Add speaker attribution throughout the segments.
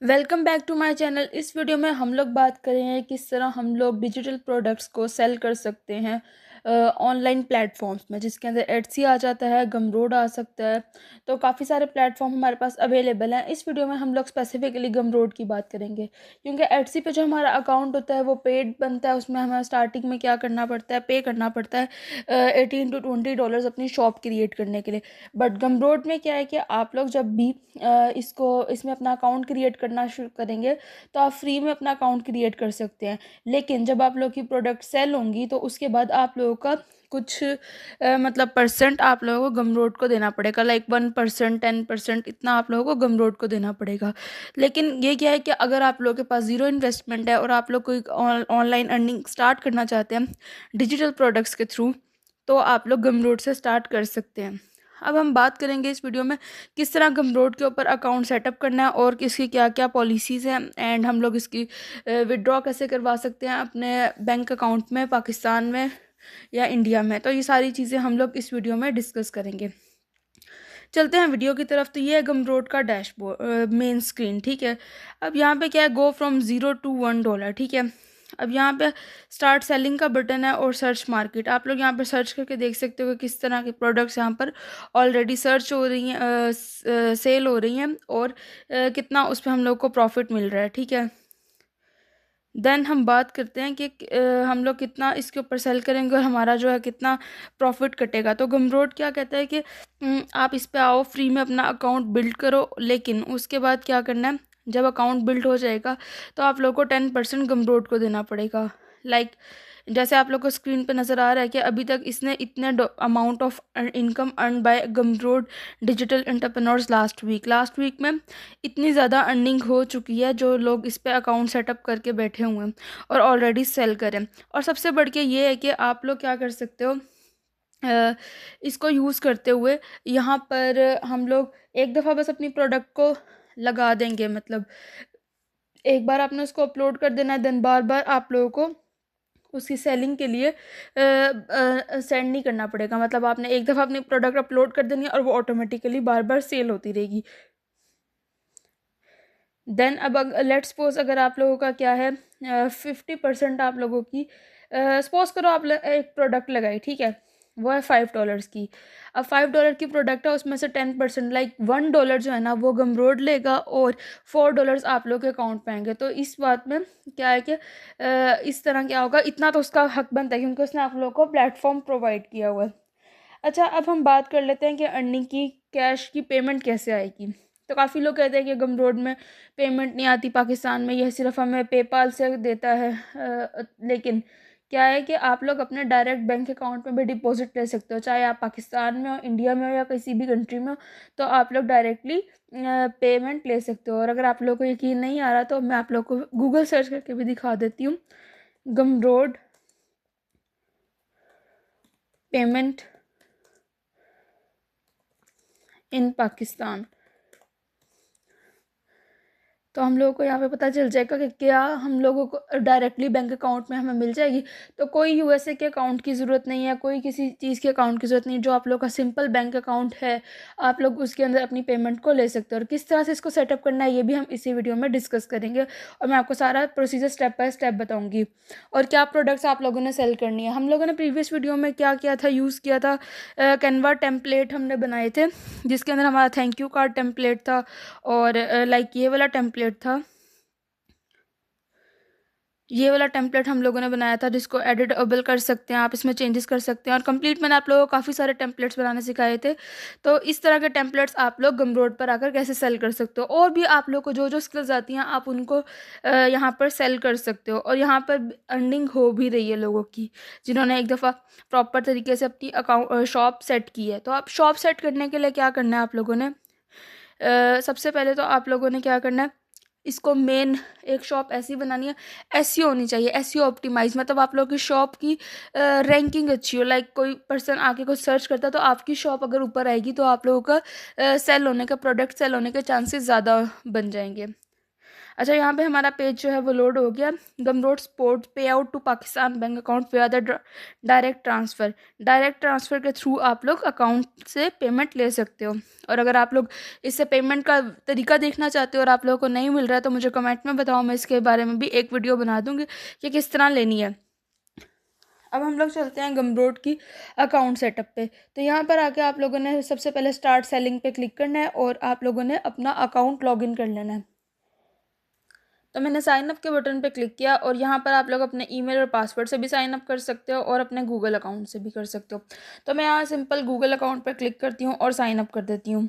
Speaker 1: Welcome back to my channel. इस video में हम लोग बात करेंगे किस तरह हम लोग डिजिटल प्रोडक्ट्स को सेल कर सकते हैं ऑनलाइन प्लेटफॉर्म्स में, जिसके अंदर एडसी आ जाता है, गमरोड आ सकता है। तो काफ़ी सारे प्लेटफॉर्म हमारे पास अवेलेबल हैं। इस वीडियो में हम लोग स्पेसिफिकली गमरोड की बात करेंगे, क्योंकि एडसी पे जो हमारा अकाउंट होता है वो पेड बनता है। उसमें हमें स्टार्टिंग में क्या करना पड़ता है, पे करना पड़ता है $18 to $20 अपनी शॉप क्रिएट करने के लिए। बट गमरोड में क्या है कि आप लोग जब भी इसमें अपना अकाउंट क्रिएट करना शुरू करेंगे तो आप फ्री में अपना अकाउंट क्रिएट कर सकते हैं। लेकिन जब आप लोग की प्रोडक्ट सेल होंगी तो उसके बाद आप लोगों का कुछ मतलब परसेंट आप लोगों को गमरोड को देना पड़ेगा, लाइक 1%, 10%, इतना आप लोगों को गमरोड को देना पड़ेगा। लेकिन ये क्या है कि अगर आप लोगों के पास ज़ीरो इन्वेस्टमेंट है और आप लोग कोई ऑनलाइन अर्निंग स्टार्ट करना चाहते हैं डिजिटल प्रोडक्ट्स के थ्रू, तो आप लोग गमरोड से स्टार्ट कर सकते हैं। अब हम बात करेंगे इस वीडियो में किस तरह गमरोड के ऊपर अकाउंट सेटअप करना है और इसकी क्या क्या पॉलिसीज़ हैं, एंड हम लोग इसकी विड्रॉ कैसे करवा सकते हैं अपने बैंक अकाउंट में, पाकिस्तान में या इंडिया में। तो ये सारी चीज़ें हम लोग इस वीडियो में डिस्कस करेंगे। चलते हैं वीडियो की तरफ। तो ये है गमरोड का डैशबोर्ड, मेन स्क्रीन, ठीक है। अब यहाँ पे क्या है, गो फ्रॉम $0 to $1, ठीक है। अब यहाँ पे स्टार्ट सेलिंग का बटन है और सर्च मार्केट। आप लोग यहाँ पे सर्च करके देख सकते हो कि किस तरह के प्रोडक्ट्स यहाँ पर ऑलरेडी सर्च हो रही हैं, सेल हो रही हैं, और कितना उस पर हम लोग को प्रॉफिट मिल रहा है, ठीक है। देन हम बात करते हैं कि हम लोग कितना इसके ऊपर सेल करेंगे और हमारा जो है कितना प्रॉफिट कटेगा। तो गमरोड क्या कहता है कि आप इस पे आओ, फ्री में अपना अकाउंट बिल्ड करो, लेकिन उसके बाद क्या करना है, जब अकाउंट बिल्ड हो जाएगा तो आप लोग को 10% गमरोड को देना पड़ेगा। लाइक जैसे आप लोग को स्क्रीन पे नज़र आ रहा है कि अभी तक इसने इतने amount of income earn by Gumroad digital entrepreneurs last week में इतनी ज़्यादा अर्निंग हो चुकी है जो लोग इस पे अकाउंट सेटअप करके बैठे हुए हैं और ऑलरेडी सेल करें। और सबसे बढ़ के ये है कि आप लोग क्या कर सकते हो, इसको यूज़ करते हुए यहाँ पर हम लोग एक दफ़ा बस अपनी प्रोडक्ट को लगा देंगे, मतलब एक बार आपने उसको अपलोड कर देना है, देन बार बार आप लोगों को उसकी सेलिंग के लिए सेंड नहीं करना पड़ेगा। मतलब आपने एक दफ़ा अपनी प्रोडक्ट अपलोड कर देनी है और वो ऑटोमेटिकली बार बार सेल होती रहेगी। देन अब लेट्स सपोज अगर आप लोगों का क्या है, 50% आप लोगों की, सपोज करो आप एक प्रोडक्ट लगाई, ठीक है, वो है $5 की। अब $5 की प्रोडक्ट है, उसमें से 10% लाइक $1 जो है ना वो गमरोड लेगा और $4 आप लोग के अकाउंट पे आएंगे। तो इस बात में क्या है कि इस तरह क्या होगा, इतना तो उसका हक बनता है क्योंकि उसने आप लोगों को प्लेटफॉर्म प्रोवाइड किया हुआ है। अच्छा, अब हम बात कर लेते हैं कि अर्निंग की, कैश की पेमेंट कैसे आएगी। तो काफ़ी लोग कहते हैं कि गमरोड में पेमेंट नहीं आती पाकिस्तान में, यह सिर्फ हमें पेपाल से देता है। लेकिन क्या है कि आप लोग अपने डायरेक्ट बैंक अकाउंट में भी डिपॉजिट ले सकते हो, चाहे आप पाकिस्तान में हो, इंडिया में हो या किसी भी कंट्री में हो। तो आप लोग डायरेक्टली पेमेंट ले सकते हो। और अगर आप लोग को यकीन नहीं आ रहा तो मैं आप लोग को गूगल सर्च करके भी दिखा देती हूँ, गमरोड पेमेंट इन पाकिस्तान। तो हम लोगों को यहाँ पे पता चल जाएगा कि क्या हम लोगों को डायरेक्टली बैंक अकाउंट में हमें मिल जाएगी। तो कोई यूएसए के अकाउंट की ज़रूरत नहीं है, कोई किसी चीज़ के अकाउंट की ज़रूरत नहीं है। जो आप लोग का सिंपल बैंक अकाउंट है, आप लोग उसके अंदर अपनी पेमेंट को ले सकते हो। और किस तरह से इसको सेटअप करना है ये भी हम इसी वीडियो में डिस्कस करेंगे और मैं आपको सारा प्रोसीजर स्टेप बाय स्टेप बताऊँगी। और क्या प्रोडक्ट्स आप लोगों ने सेल करनी है। हम लोगों ने प्रीवियस वीडियो में क्या किया था, यूज़ किया था, कैनवा टेम्पलेट हमने बनाए थे, जिसके अंदर हमारा थैंक यू कार्ड टेम्पलेट था और लाइक ये वाला टेम्पलेट था। ये वाला टेम्पलेट हम लोगों ने बनाया था, जिसको एडिटेबल कर सकते हैं आप, इसमें चेंजेस कर सकते हैं। और कंप्लीट मैंने आप लोगों को काफ़ी सारे टेम्पलेट्स बनाने सिखाए थे। तो इस तरह के टेम्पलेट्स आप लोग गमरोड पर आकर कैसे सेल कर सकते हो, और भी आप लोग को जो जो स्किल्स आती हैं आप उनको यहाँ पर सेल कर सकते हो। और यहाँ पर अर्निंग हो भी रही है लोगों की, जिन्होंने एक दफ़ा प्रॉपर तरीके से अपनी अकाउंट शॉप सेट की है। तो आप शॉप सेट करने के लिए क्या करना है आप लोगों ने, सबसे पहले तो आप लोगों ने क्या करना है, इसको मेन एक शॉप ऐसी बनानी है, एसईओ होनी चाहिए, एसईओ ऑप्टिमाइज, मतलब आप लोगों की शॉप की रैंकिंग अच्छी हो। लाइक कोई पर्सन आके कुछ सर्च करता है तो आपकी शॉप अगर ऊपर आएगी तो आप लोगों का सेल होने का, प्रोडक्ट सेल होने के चांसेस ज़्यादा बन जाएंगे। अच्छा, यहाँ पे हमारा पेज जो है वो लोड हो गया। Gumroad supports payout to Pakistan bank account पे द डायरेक्ट ट्रांसफ़र के थ्रू आप लोग अकाउंट से पेमेंट ले सकते हो। और अगर आप लोग इससे पेमेंट का तरीका देखना चाहते हो और आप लोगों को नहीं मिल रहा है तो मुझे कमेंट में बताओ, मैं इसके बारे में भी एक वीडियो बना दूँगी कि किस तरह लेनी है। अब हम लोग चलते हैं गमरोड की अकाउंट सेटअप पे। तो यहाँ पर आके आप लोगों ने सबसे पहले स्टार्ट सेलिंग पे क्लिक करना है और आप लोगों ने अपना अकाउंट लॉगिन कर लेना है। तो मैंने साइन अप के बटन पे क्लिक किया और यहाँ पर आप लोग अपने ईमेल और पासवर्ड से भी साइन अप कर सकते हो और अपने गूगल अकाउंट से भी कर सकते हो। तो मैं यहाँ सिंपल गूगल अकाउंट पर क्लिक करती हूँ और साइन अप कर देती हूँ।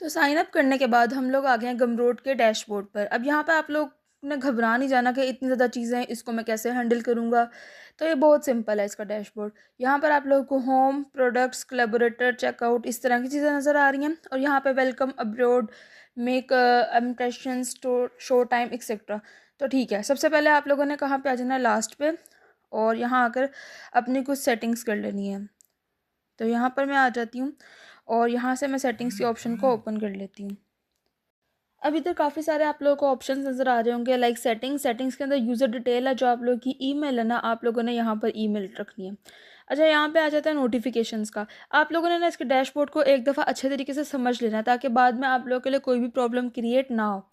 Speaker 1: तो साइन अप करने के बाद हम लोग आ गए हैं गमरोड के डैशबोर्ड पर। अब यहाँ पे आप लोग ने घबरा नहीं जाना कि इतनी ज़्यादा चीज़ें हैं, इसको मैं कैसे हैंडल करूँगा। तो ये बहुत सिंपल है इसका डैशबोर्ड। यहाँ पर आप लोगों को होम, प्रोडक्ट्स, कोलैबोरेटर, चेकआउट इस तरह की चीज़ें नज़र आ रही हैं और यहाँ पे welcome abroad, make impression, show time etcetera. तो ठीक है, सबसे पहले आप लोगों ने कहाँ पे आ जाना है, लास्ट पे, और यहाँ आकर अपनी कुछ सेटिंग्स कर लेनी है। तो यहाँ पर मैं आ जाती हूँ और यहाँ से मैं सेटिंग्स के ऑप्शन को ओपन कर लेती हूँ। अब इधर काफ़ी सारे आप लोगों को ऑप्शंस नज़र आ रहे होंगे, लाइक सेटिंग्स के अंदर यूज़र डिटेल है, जो आप लोगों की ईमेल है ना, आप लोगों ने यहाँ पर ईमेल रखनी है। अच्छा, यहाँ पे आ जाता है नोटिफिकेशंस का। आप लोगों ने ना इसके डैशबोर्ड को एक दफ़ा अच्छे तरीके से समझ लेना है ताकि बाद में आप लोगों के लिए कोई भी प्रॉब्लम क्रिएट ना हो।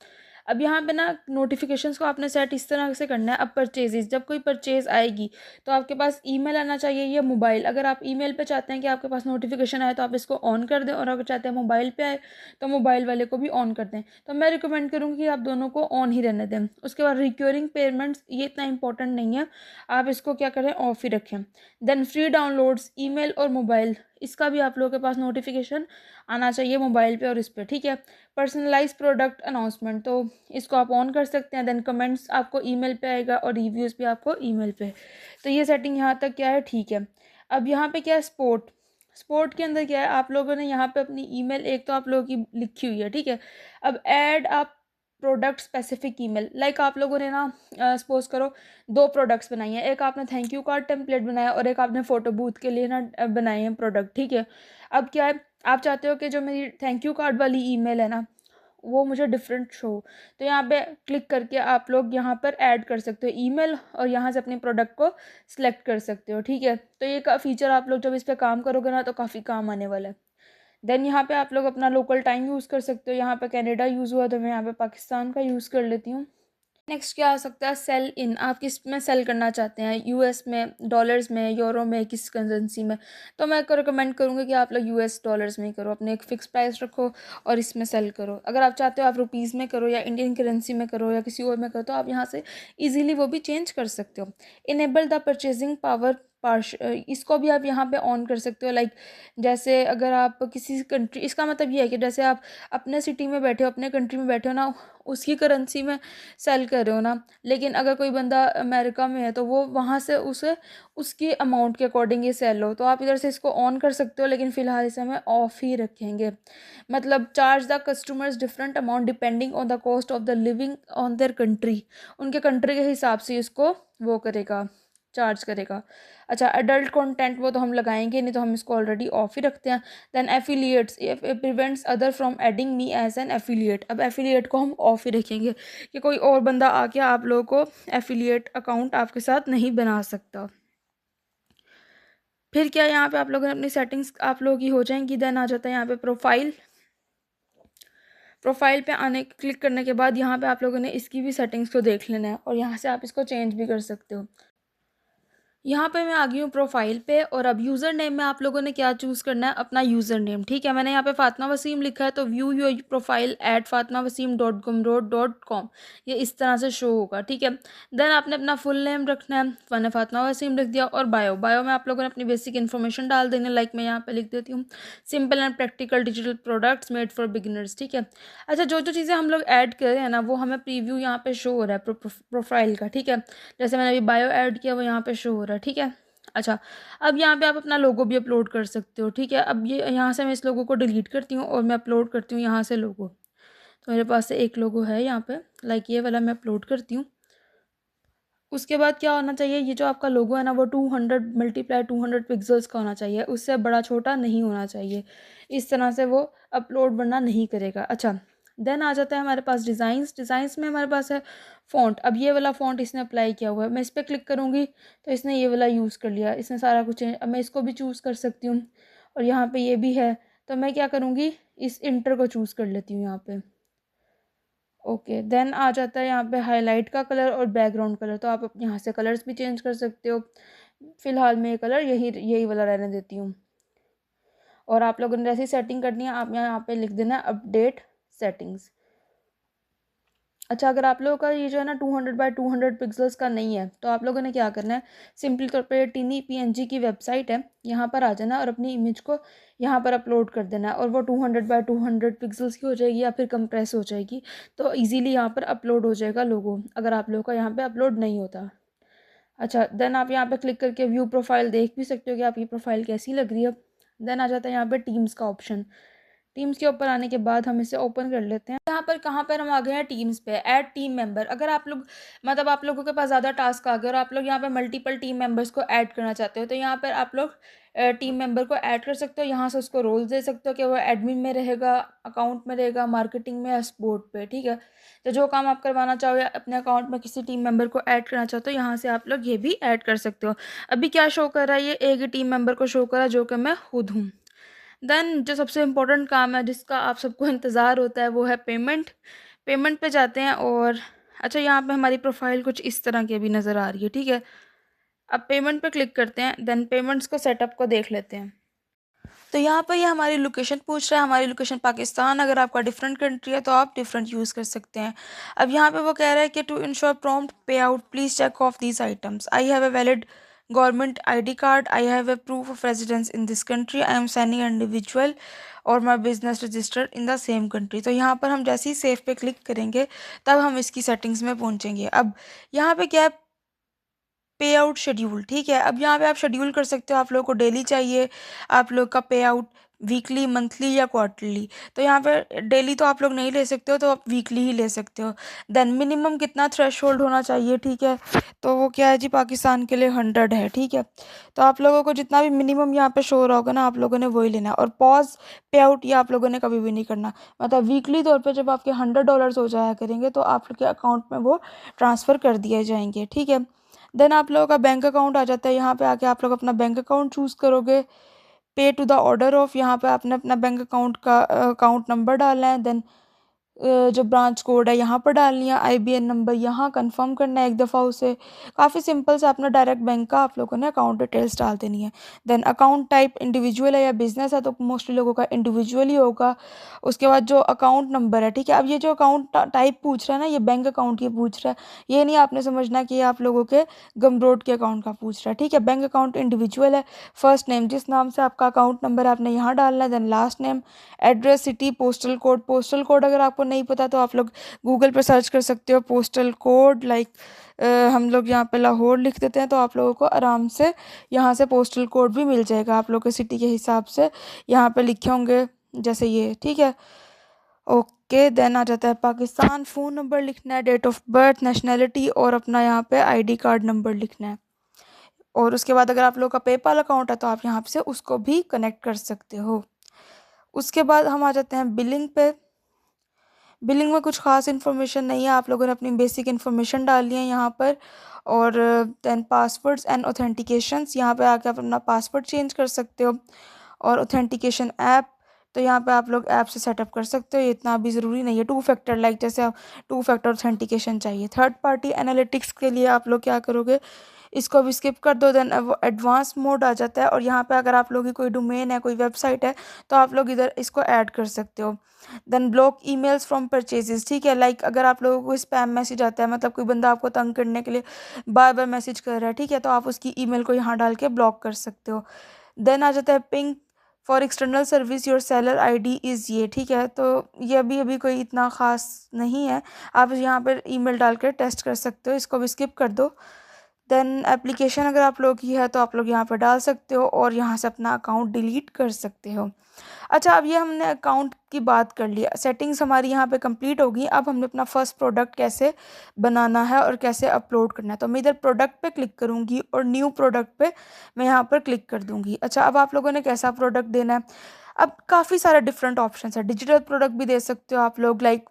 Speaker 1: अब यहाँ पे ना नोटिफिकेशंस को आपने सेट इस तरह से करना है। अब परचेजेस, जब कोई परचेज आएगी तो आपके पास ईमेल आना चाहिए या मोबाइल। अगर आप ईमेल पे चाहते हैं कि आपके पास नोटिफिकेशन आए तो आप इसको ऑन कर दें, और अगर चाहते हैं मोबाइल पे आए तो मोबाइल वाले को भी ऑन कर दें। तो मैं रिकमेंड करूँगी कि आप दोनों को ऑन ही रहने दें। उसके बाद रिक्योरिंग पेमेंट्स, ये इतना इंपॉर्टेंट नहीं है, आप इसको क्या करें, ऑफ ही रखें। देन फ्री डाउनलोड्स, ईमेल और मोबाइल, इसका भी आप लोगों के पास नोटिफिकेशन आना चाहिए मोबाइल पे और इस पर, ठीक है। पर्सनलाइज प्रोडक्ट अनाउंसमेंट, तो इसको आप ऑन कर सकते हैं। देन कमेंट्स आपको ईमेल पे आएगा और रिव्यूज़ भी आपको ईमेल पे। तो ये सेटिंग यहाँ तक क्या है, ठीक है। अब यहाँ पे क्या है, स्पोर्ट के अंदर क्या है, आप लोगों ने यहाँ पे अपनी ईमेल एक तो आप लोगों की लिखी हुई है, ठीक है। अब ऐड आप प्रोडक्ट स्पेसिफिक ईमेल, लाइक आप लोगों ने ना सपोज करो 2 प्रोडक्ट्स बनाई हैं, एक आपने थैंक यू कार्ड टेम्पलेट बनाया और एक आपने फ़ोटो बूथ के लिए ना बनाए हैं प्रोडक्ट, ठीक है। अब क्या है, आप चाहते हो कि जो मेरी थैंक यू कार्ड वाली ईमेल है ना, वो मुझे डिफरेंट शो, तो यहाँ पे क्लिक करके आप लोग यहाँ पर ऐड कर सकते हो ईमेल और यहाँ से अपने प्रोडक्ट को सिलेक्ट कर सकते हो, ठीक है। तो ये का फीचर आप लोग जब इस पर काम करोगे ना तो काफ़ी काम आने वाला है। देन यहाँ पे आप लोग अपना लोकल टाइम यूज़ कर सकते हो। यहाँ पे कनाडा यूज़ हुआ तो मैं यहाँ पे पाकिस्तान का यूज़ कर लेती हूँ। नेक्स्ट क्या आ सकता है, सेल इन, आप किस में सेल करना चाहते हैं, यूएस में, डॉलर्स में, यूरो में, किस करेंसी में। तो मैं को रिकमेंड करूँगी कि आप लोग यूएस डॉलर्स में ही करो, अपने एक फ़िक्स प्राइस रखो और इसमें सेल करो। अगर आप चाहते हो आप रुपीज़ में करो या इंडियन करेंसी में करो या किसी और में करो तो आप यहाँ से ईजिली वो भी चेंज कर सकते हो। Enable the purchasing power parched, इसको भी आप यहाँ पे ऑन कर सकते हो। लाइक जैसे अगर आप किसी कंट्री, इसका मतलब ये है कि जैसे आप अपने सिटी में बैठे हो, अपने कंट्री में बैठे हो ना, उसकी करेंसी में सेल कर रहे हो ना, लेकिन अगर कोई बंदा अमेरिका में है तो वो वहाँ से उसे उसकी अमाउंट के अकॉर्डिंग ही सेल हो, तो आप इधर से इसको ऑन कर सकते हो, लेकिन फ़िलहाल इसे हमें ऑफ ही रखेंगे। मतलब charge the customers different amount depending on the cost of the living on their country, उनके कंट्री के हिसाब से इसको वो करेगा, चार्ज करेगा। अच्छा, एडल्ट कंटेंट वो तो हम लगाएंगे नहीं, तो हम इसको ऑलरेडी ऑफ ही रखते हैं। Then affiliates, if prevents other from adding me as an affiliate, अब एफिलिएट को हम ऑफ ही रखेंगे कि कोई और बंदा आके आप लोगों को एफिलिएट अकाउंट आपके साथ नहीं बना सकता। फिर क्या, यहाँ पे आप लोगों ने अपनी सेटिंग्स आप लोगों की हो जाएंगी। देन आ जाता है यहाँ पे प्रोफाइल पे आने क्लिक करने के बाद यहाँ पे आप लोगों ने इसकी भी सेटिंग्स को देख लेना है और यहाँ से आप इसको चेंज भी कर सकते हो। यहाँ पे मैं आ गई हूँ प्रोफाइल पे, और अब यूज़र नेम में आप लोगों ने क्या चूज़ करना है, अपना यूज़र नेम, ठीक है। मैंने यहाँ पे फातिमा वसीम लिखा है तो view your profile eight fatimavaseem.gumroad.com, ये इस तरह से शो होगा, ठीक है। देन आपने अपना फुल नेम रखना है, मैंने फातिमा वसीम लिख दिया, और बायो में आप लोगों ने अपनी बेसिक इन्फॉर्मेशन डाल देनी है। लाइक मैं यहाँ पे लिख देती हूँ, simple and practical digital products made for beginners, ठीक है। अच्छा, जो जो चीज़ें हम लोग ऐड कर रहे हैं ना वो हमें प्रीव्यू यहाँ पे शो हो रहा है प्रोफाइल का, ठीक है। जैसे मैंने अभी बायो ऐड किया वो यहाँ पे शो हो रहा है, ठीक है। अच्छा, अब यहाँ पे आप अपना लोगो भी अपलोड कर सकते हो, ठीक है। अब ये यहाँ से मैं इस लोगो को डिलीट करती हूँ और मैं अपलोड करती हूँ यहाँ से लोगो। तो मेरे पास से एक लोगो है यहाँ पे, लाइक ये वाला मैं अपलोड करती हूँ। उसके बाद क्या होना चाहिए, ये जो आपका लोगो है ना वो 200 × 200 पिक्सल्स का होना चाहिए, उससे बड़ा छोटा नहीं होना चाहिए, इस तरह से वो अपलोड बनना नहीं करेगा। अच्छा, देन आ जाता है हमारे पास डिज़ाइंस में हमारे पास है फ़ॉन्ट। अब ये वाला फ़ॉन्ट इसने अप्लाई किया हुआ है, मैं इस पर क्लिक करूँगी तो इसने ये वाला यूज़ कर लिया, इसने सारा कुछ चेंज। अब मैं इसको भी चूज़ कर सकती हूँ और यहाँ पे ये भी है, तो मैं क्या करूँगी, इस इंटर को चूज़ कर लेती हूँ यहाँ पे। ओके, देन आ जाता है यहाँ पे हाईलाइट का कलर और बैकग्राउंड कलर, तो आप यहाँ से कलर्स भी चेंज कर सकते हो। फ़िलहाल मैं ये कलर यही यही वाला रहने देती हूँ। और आप लोगों ने जैसी सेटिंग करनी है, आप यहाँ पे लिख देना अपडेट सेटिंग्स। अच्छा, अगर आप लोगों का ये जो है ना 200 बाय 200 पिक्सल्स का नहीं है, तो आप लोगों ने क्या करना है, सिंपली तौर पे टिनी पीएनजी की वेबसाइट है, यहाँ पर आ जाना और अपनी इमेज को यहाँ पर अपलोड कर देना है, और वो 200 बाय 200 पिक्सल्स की हो जाएगी या फिर कंप्रेस हो जाएगी, तो इजीली यहाँ पर अपलोड हो जाएगा लोगो, अगर आप लोगों का यहाँ पे अपलोड नहीं होता। अच्छा, देन आप यहाँ पे क्लिक करके व्यू प्रोफाइल देख भी सकते हो कि आपकी प्रोफाइल कैसी लग रही है। देन आ जाता है यहाँ पे टीम्स का ऑप्शन। टीम्स के ऊपर आने के बाद हम इसे ओपन कर लेते हैं। यहाँ पर कहाँ पर हम आ गए हैं, टीम्स पे, ऐड टीम मेंबर। अगर आप लोग मतलब आप लोगों के पास ज़्यादा टास्क आ गए और आप लोग यहाँ पे मल्टीपल टीम मेंबर्स को ऐड करना चाहते हो, तो यहाँ पर आप लोग टीम मेंबर को ऐड कर सकते हो। यहाँ से उसको रोल्स दे सकते हो कि वो एडमिन में रहेगा, अकाउंट में रहेगा, मार्केटिंग में या सपोर्ट पे, ठीक है। तो जो काम आप करवाना चाहो या अपने अकाउंट में किसी टीम मेंबर को ऐड करना चाहते हो, यहाँ से आप लोग ये भी ऐड कर सकते हो। अभी क्या शो कर रहा है, ये एक ही टीम मेंबर को शो कर रहा है जो कि मैं खुद हूँ। देन जो सबसे इम्पोर्टेंट काम है जिसका आप सबको इंतज़ार होता है, वो है पेमेंट। पेमेंट पे जाते हैं और अच्छा, यहाँ पे हमारी प्रोफाइल कुछ इस तरह की अभी नज़र आ रही है, ठीक है। अब पेमेंट पे क्लिक करते हैं, देन पेमेंट्स को सेटअप को देख लेते हैं। तो यहाँ पर ये हमारी लोकेशन पूछ रहा है, हमारी लोकेशन पाकिस्तान। अगर आपका डिफरेंट कंट्री है तो आप डिफरेंट यूज़ कर सकते हैं। अब यहाँ पे वो कह रहा है कि to ensure prompt pay out please check off these items. I have a valid government ID card, I have a proof of residence in this country, I am signing individual और my business registered in the same country. तो यहाँ पर हम जैसे ही save पे click करेंगे तब हम इसकी सेटिंग्स में पहुँचेंगे। अब यहाँ पे क्या है, पे आउट शेड्यूल, ठीक है। अब यहाँ पे आप शेड्यूल कर सकते हो, आप लोगों को डेली चाहिए, आप लोग का पे आउट वीकली, मंथली या क्वार्टरली। तो यहाँ पे डेली तो आप लोग नहीं ले सकते हो, तो आप वीकली ही ले सकते हो। देन मिनिमम कितना थ्रेशोल्ड होना चाहिए, ठीक है। तो वो क्या है जी, पाकिस्तान के लिए 100 है, ठीक है। तो आप लोगों को जितना भी मिनिमम यहाँ पे शो हो रहा होगा ना, आप लोगों ने वही लेना है। और पॉज पे आउट ये आप लोगों ने कभी भी नहीं करना। मतलब वीकली तौर पर जब आपके $100 हो जाया करेंगे तो आप लोग के अकाउंट में वो ट्रांसफ़र कर दिए जाएंगे, ठीक है। देन आप लोगों का बैंक अकाउंट आ जाता है। यहाँ पे आके आप लोग अपना बैंक अकाउंट चूज़ करोगे। पे टू द ऑर्डर ऑफ, यहाँ पे आपने अपना बैंक अकाउंट का अकाउंट नंबर डालना है। देन जो ब्रांच कोड है यहाँ पर डालनी है, IBN नंबर यहाँ कंफर्म करना है एक दफ़ा उसे। काफ़ी सिंपल से अपना डायरेक्ट बैंक का आप लोगों ने अकाउंट डिटेल्स डाल देनी है। देन अकाउंट टाइप इंडिविजुअल है या बिजनेस है, तो मोस्टली लोगों का इंडिविजुअल ही होगा। उसके बाद जो अकाउंट नंबर है, ठीक है। अब ये जो अकाउंट टाइप पूछ रहा है ना, ये बैंक अकाउंट की पूछ रहा है। ये नहीं आपने समझना कि ये आप लोगों के गमरोड के अकाउंट का पूछ रहा है, ठीक है। बैंक अकाउंट इंडिविजुअल है। फर्स्ट नेम, जिस नाम से आपका अकाउंट नंबर है आपने यहाँ डालना है। Then last name, address, city, postal code. Postal code अगर आपको नहीं पता तो आप लोग गूगल पर सर्च कर सकते हो पोस्टल कोड। लाइक हम लोग यहाँ पे लाहौर लिख देते हैं तो आप लोगों को आराम से यहाँ से पोस्टल कोड भी मिल जाएगा आप लोग के सिटी के हिसाब से, यहाँ पे लिखे होंगे जैसे ये, ठीक है। ओके, देन आ जाता है पाकिस्तान। फ़ोन नंबर लिखना है, डेट ऑफ बर्थ, नेशनैलिटी और अपना यहाँ पे ID कार्ड नंबर लिखना है। और उसके बाद अगर आप लोग का पेपाल अकाउंट है तो आप यहाँ से उसको भी कनेक्ट कर सकते हो। उसके बाद हम आ जाते हैं बिलिंग पे। बिलिंग में कुछ खास इन्फॉर्मेशन नहीं है, आप लोगों ने अपनी बेसिक इन्फॉर्मेशन डालनी है यहाँ पर। और देन पासवर्ड्स एंड ऑथेंटिकेशंस, यहाँ पे आके आप अपना पासवर्ड चेंज कर सकते हो। और ऑथेंटिकेशन ऐप, तो यहाँ पे आप लोग ऐप से सेटअप कर सकते हो, ये इतना भी ज़रूरी नहीं है। 2 फैक्टर, लाइक जैसे आप 2 फैक्टर ऑथेंटिकेशन चाहिए। थर्ड पार्टी एनालिटिक्स के लिए आप लोग क्या करोगे, इसको भी स्किप कर दो। देन वो एडवांस मोड आ जाता है और यहाँ पे अगर आप लोगों की कोई डोमेन है, कोई वेबसाइट है, तो आप लोग इधर इसको ऐड कर सकते हो। Then block emails from purchases, ठीक है। लाइक अगर आप लोगों को स्पैम मैसेज आता है, मतलब कोई बंदा आपको तंग करने के लिए बार बार मैसेज कर रहा है, ठीक है, तो आप उसकी ईमेल को यहाँ डाल के ब्लॉक कर सकते हो। देन आ जाता है ping for external service, your seller ID is ये, ठीक है। तो ये अभी अभी कोई इतना ख़ास नहीं है, आप यहाँ पर ईमेल डाल कर टेस्ट कर सकते हो, इसको भी स्किप कर दो। देन एप्लीकेशन अगर आप लोग की है तो आप लोग यहाँ पर डाल सकते हो और यहाँ से अपना अकाउंट डिलीट कर सकते हो। अच्छा, अब ये हमने अकाउंट की बात कर लिया, सेटिंग्स हमारी यहाँ पे कंप्लीट होगी। अब हमने अपना फर्स्ट प्रोडक्ट कैसे बनाना है और कैसे अपलोड करना है, तो मैं इधर प्रोडक्ट पे क्लिक करूँगी और न्यू प्रोडक्ट पे मैं यहाँ पर क्लिक कर दूँगी। अच्छा, अब आप लोगों ने कैसा प्रोडक्ट देना है, अब काफ़ी सारे डिफरेंट ऑप्शन है, डिजिटल प्रोडक्ट भी दे सकते हो आप लोग, लाइक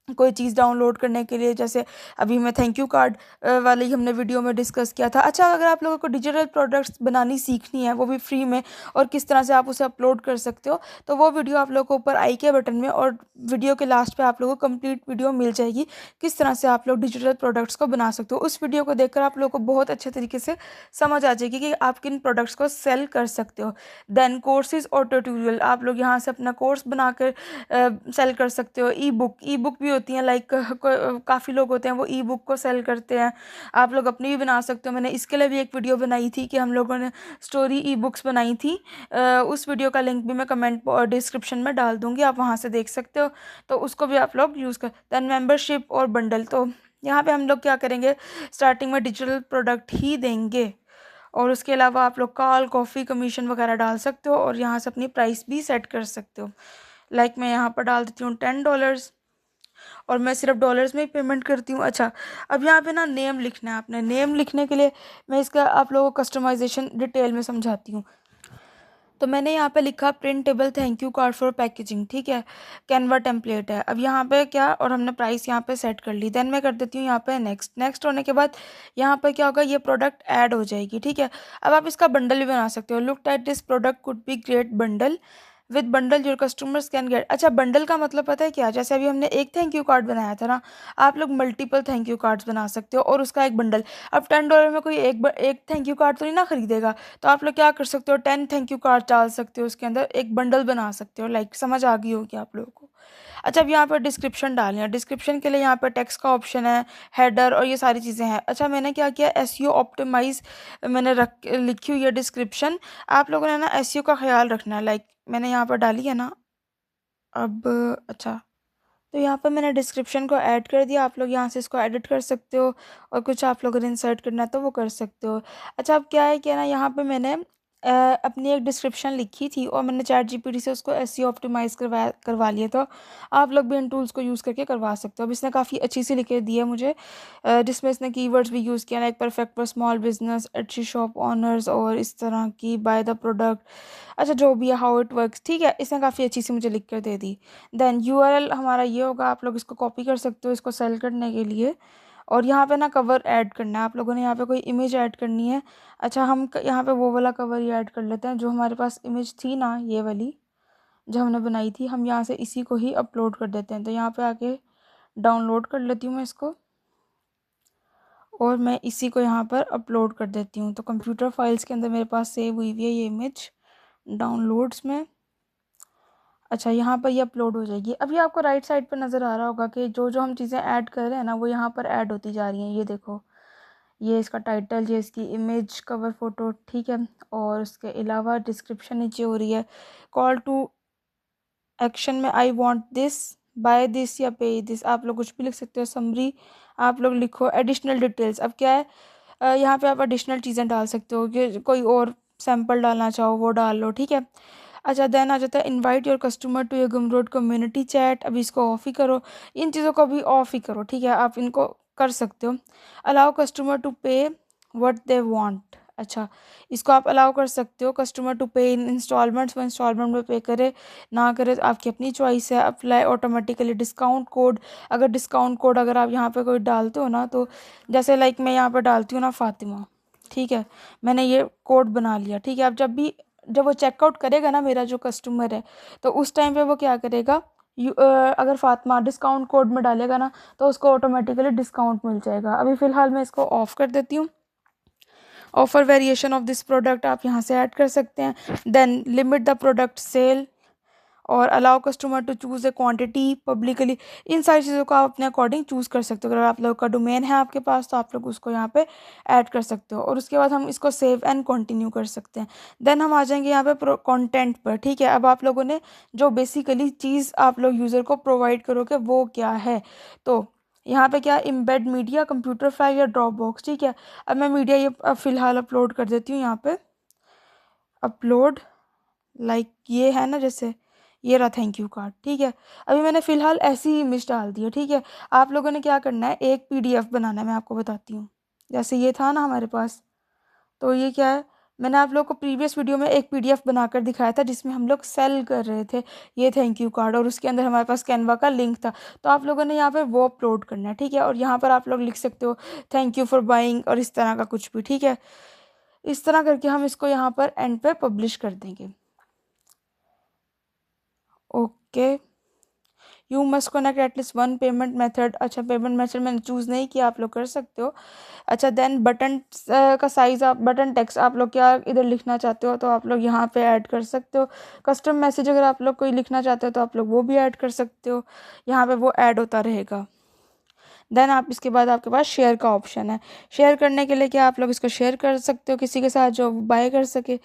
Speaker 1: कोई चीज़ डाउनलोड करने के लिए, जैसे अभी मैं थैंक यू कार्ड वाले ही हमने वीडियो में डिस्कस किया था। अच्छा, अगर आप लोगों को डिजिटल प्रोडक्ट्स बनानी सीखनी है, वो भी फ्री में, और किस तरह से आप उसे अपलोड कर सकते हो, तो वो वीडियो आप लोगों को ऊपर आई के बटन में और वीडियो के लास्ट पे आप लोगों को कंप्लीट वीडियो मिल जाएगी, किस तरह से आप लोग डिजिटल प्रोडक्ट्स को बना सकते हो। उस वीडियो को देखकर आप लोगों को बहुत अच्छे तरीके से समझ आ जाएगी कि आप किन प्रोडक्ट्स को सेल कर सकते हो। देन कोर्सेज और ट्यूटोरियल, आप लोग यहाँ से अपना कोर्स बनाकर सेल कर सकते हो। ई बुक भी होती हैं, लाइक काफ़ी लोग होते हैं वो ई बुक को सेल करते हैं, आप लोग अपनी भी बना सकते हो। मैंने इसके लिए भी एक वीडियो बनाई थी कि हम लोगों ने स्टोरी ई बुक्स बनाई थी, उस वीडियो का लिंक भी मैं कमेंट डिस्क्रिप्शन में डाल दूंगी, आप वहाँ से देख सकते हो, तो उसको भी आप लोग यूज़ कर। दैन मेंबरशिप और बंडल, तो यहाँ पे हम लोग क्या करेंगे, स्टार्टिंग में डिजिटल प्रोडक्ट ही देंगे, और उसके अलावा आप लोग कॉल, कॉफ़ी, कमीशन वगैरह डाल सकते हो, और यहाँ से अपनी प्राइस भी सेट कर सकते हो। लाइक मैं यहाँ पर डाल देती हूँ $10, और मैं सिर्फ डॉलर्स में ही पेमेंट करती हूँ। अच्छा, अब यहाँ पे ना नेम लिखना है आपने। नेम लिखने के लिए मैं इसका आप लोगों को कस्टमाइजेशन डिटेल में समझाती हूँ। तो मैंने यहाँ पे लिखा printable thank you card for packaging, ठीक है, कैनवा टेम्पलेट है। अब यहाँ पे क्या, और हमने प्राइस यहाँ पे सेट कर ली। देन मैं कर देती हूँ यहाँ पे नेक्स्ट। नेक्स्ट होने के बाद यहाँ पर क्या होगा, ये प्रोडक्ट ऐड हो जाएगी, ठीक है। अब आप इसका बंडल भी बना सकते हो। Look at this product could be great bundle, with bundle your customers can get. अच्छा, बंडल का मतलब पता है क्या, जैसे अभी हमने एक थैंक यू कार्ड बनाया था ना, आप लोग मल्टीपल थैंक यू कार्ड्स बना सकते हो, और उसका एक बंडल। अब $10 में कोई एक थैंक यू कार्ड तो नहीं ना खरीदेगा, तो आप लोग क्या कर सकते हो, 10 थैंक यू कार्ड डाल सकते हो, उसके अंदर एक बंडल बना सकते हो। लाइक समझ आ गई होगी आप लोगों को। अच्छा, अब यहाँ पर डिस्क्रिप्शन डालनी है। डिस्क्रिप्शन के लिए यहाँ पर टेक्स्ट का ऑप्शन है, हेडर और ये सारी चीज़ें हैं। अच्छा, मैंने क्या किया, एसईओ ऑप्टिमाइज मैंने लिखी हुई है डिस्क्रिप्शन। आप लोगों ने ना एसईओ का ख्याल रखना है, लाइक मैंने यहाँ पर डाली है ना। अब अच्छा, तो यहाँ पर मैंने डिस्क्रिप्शन को ऐड कर दिया, आप लोग यहाँ से इसको एडिट कर सकते हो, और कुछ आप लोग अगर इंसर्ट करना है तो वो कर सकते हो। अच्छा, अब क्या है कि ना, यहाँ पे मैंने अपनी एक डिस्क्रिप्शन लिखी थी, और मैंने चैट जीपीटी से उसको एसईओ ऑप्टिमाइज करवा लिया था। आप लोग भी इन टूल्स को यूज़ करके करवा सकते हो। अब इसने काफ़ी अच्छी सी लिख के दी है मुझे, जिसमें इसने कीवर्ड्स भी यूज़ किया, like perfect for small business, अच्छी शॉप ऑनर्स, और इस तरह की, बाय द प्रोडक्ट। अच्छा, जो भी है, हाउ इट वर्क्स, ठीक है, इसने काफ़ी अच्छी सी मुझे लिख कर दे दी। देन यूआरएल हमारा ये होगा, आप लोग इसको कॉपी कर सकते हो इसको सेल करने के लिए। और यहाँ पे ना कवर ऐड करना है, आप लोगों ने यहाँ पे कोई इमेज ऐड करनी है। अच्छा, हम यहाँ पे वो वाला कवर ही ऐड कर लेते हैं, जो हमारे पास इमेज थी ना, ये वाली जो हमने बनाई थी, हम यहाँ से इसी को ही अपलोड कर देते हैं। तो यहाँ पे आके डाउनलोड कर लेती हूँ मैं इसको, और मैं इसी को यहाँ पर अपलोड कर देती हूँ। तो कंप्यूटर फाइल्स के अंदर मेरे पास सेव हुई हुई है ये इमेज, डाउनलोड्स में। अच्छा, यहाँ पर ये अपलोड हो जाएगी। अभी आपको राइट साइड पर नज़र आ रहा होगा कि जो जो हम चीज़ें ऐड कर रहे हैं ना, वो यहाँ पर ऐड होती जा रही हैं। ये देखो, ये इसका टाइटल, ये इसकी इमेज, कवर फोटो, ठीक है, और उसके अलावा डिस्क्रिप्शन नीचे हो रही है। कॉल टू एक्शन में I want this, buy this या पे दिस, आप लोग कुछ भी लिख सकते हो। समरी आप लोग लिखो। एडिशनल डिटेल्स, अब क्या है, यहाँ पे आप एडिशनल चीज़ें डाल सकते हो, कि कोई और सैंपल डालना चाहो वो डाल लो, ठीक है। अच्छा, देन आ जाता है invite your customer to your Gumroad community chat. अभी इसको ऑफ ही करो, इन चीज़ों को अभी ऑफ ही करो, ठीक है, आप इनको कर सकते हो। अलाउ कस्टमर टू पे व्हाट दे वांट। अच्छा, इसको आप अलाउ कर सकते हो, कस्टमर टू पे इन इंस्टॉलमेंट्स, वो इंस्टॉलमेंट में पे करे ना करे तो आपकी अपनी चॉइस है। अप्लाई ऑटोमेटिकली डिस्काउंट कोड, अगर डिस्काउंट कोड अगर आप यहाँ पे कोई डालते हो ना, तो जैसे लाइक मैं यहाँ पर डालती हूँ ना फातिमा, ठीक है, मैंने ये कोड बना लिया, ठीक है। अब जब वो चेकआउट करेगा ना, मेरा जो कस्टमर है, तो उस टाइम पे वो क्या करेगा, अगर फातिमा डिस्काउंट कोड में डालेगा ना, तो उसको ऑटोमेटिकली डिस्काउंट मिल जाएगा। अभी फ़िलहाल मैं इसको ऑफ़ कर देती हूँ। Offer variation of this product आप यहाँ से ऐड कर सकते हैं। Then limit the product sale, और allow customer to choose a quantity publicly. इन सारी चीज़ों को आप अपने अकॉर्डिंग चूज़ कर सकते हो। अगर आप लोग का डोमेन है आपके पास, तो आप लोग उसको यहाँ पे ऐड कर सकते हो, और उसके बाद हम इसको सेव एंड कंटिन्यू कर सकते हैं। देन हम आ जाएंगे यहाँ पे कंटेंट पर, ठीक है। अब आप लोगों ने जो बेसिकली चीज़ आप लोग यूज़र को प्रोवाइड करोगे वो क्या है, तो यहाँ पे क्या, इम्बेड मीडिया, कंप्यूटर फाइल या ड्रॉप बॉक्स, ठीक है। अब मैं मीडिया ये फ़िलहाल अपलोड कर देती हूँ यहाँ पे, अपलोड, लाइक ये है ना, जैसे ये रहा थैंक यू कार्ड, ठीक है। अभी मैंने फ़िलहाल ऐसी ही इमेज डाल दी है, ठीक है। आप लोगों ने क्या करना है, एक पीडीएफ बनाना है, मैं आपको बताती हूँ। जैसे ये था ना हमारे पास, तो ये क्या है, मैंने आप लोगों को प्रीवियस वीडियो में एक पीडीएफ बनाकर दिखाया था जिसमें हम लोग सेल कर रहे थे ये थैंक यू कार्ड, और उसके अंदर हमारे पास कैनवा का लिंक था। तो आप लोगों ने यहाँ पर वो अपलोड करना है, ठीक है। और यहाँ पर आप लोग लिख सकते हो थैंक यू फॉर बाइंग और इस तरह का कुछ भी, ठीक है। इस तरह करके हम इसको यहाँ पर एंड पे पब्लिश कर देंगे। Okay, you must connect at least one payment method. अच्छा, पेमेंट मेथड मैंने चूज़ नहीं किया, आप लोग कर सकते हो। अच्छा, देन बटन का साइज़, आप बटन टेक्स्ट आप लोग क्या इधर लिखना चाहते हो तो आप लोग यहाँ पे ऐड कर सकते हो। कस्टम मैसेज अगर आप लोग कोई लिखना चाहते हो तो आप लोग वो भी ऐड कर सकते हो, यहाँ पे वो ऐड होता रहेगा। देन आप इसके बाद आपके पास शेयर का ऑप्शन है। शेयर करने के लिए क्या आप लोग इसको शेयर कर सकते हो किसी के साथ जो बाय कर सके।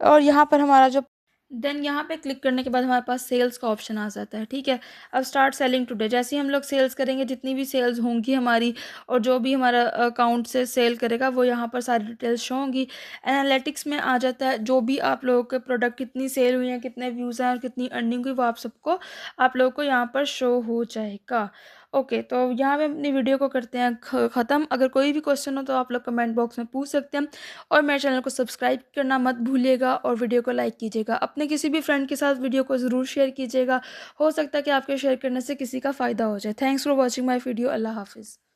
Speaker 1: और यहाँ पर हमारा जो देन यहाँ पे क्लिक करने के बाद हमारे पास सेल्स का ऑप्शन आ जाता है, ठीक है। अब स्टार्ट सेलिंग टुडे, जैसे ही हम लोग सेल्स करेंगे, जितनी भी सेल्स होंगी हमारी और जो भी हमारा अकाउंट से सेल करेगा वो यहाँ पर सारी डिटेल्स शो होंगी। एनालिटिक्स में आ जाता है जो भी आप लोगों के प्रोडक्ट कितनी सेल हुई हैं, कितने व्यूज़ हैं और कितनी अर्निंग हुई, वो आप सबको आप लोगों को यहाँ पर शो हो जाएगा। ओके, तो यहाँ पे अपनी वीडियो को करते हैं ख़त्म। अगर कोई भी क्वेश्चन हो तो आप लोग कमेंट बॉक्स में पूछ सकते हैं, और मेरे चैनल को सब्सक्राइब करना मत भूलिएगा और वीडियो को लाइक कीजिएगा। अपने किसी भी फ्रेंड के साथ वीडियो को ज़रूर शेयर कीजिएगा, हो सकता है कि आपके शेयर करने से किसी का फ़ायदा हो जाए। Thanks for watching my video. अल्लाह हाफिज़।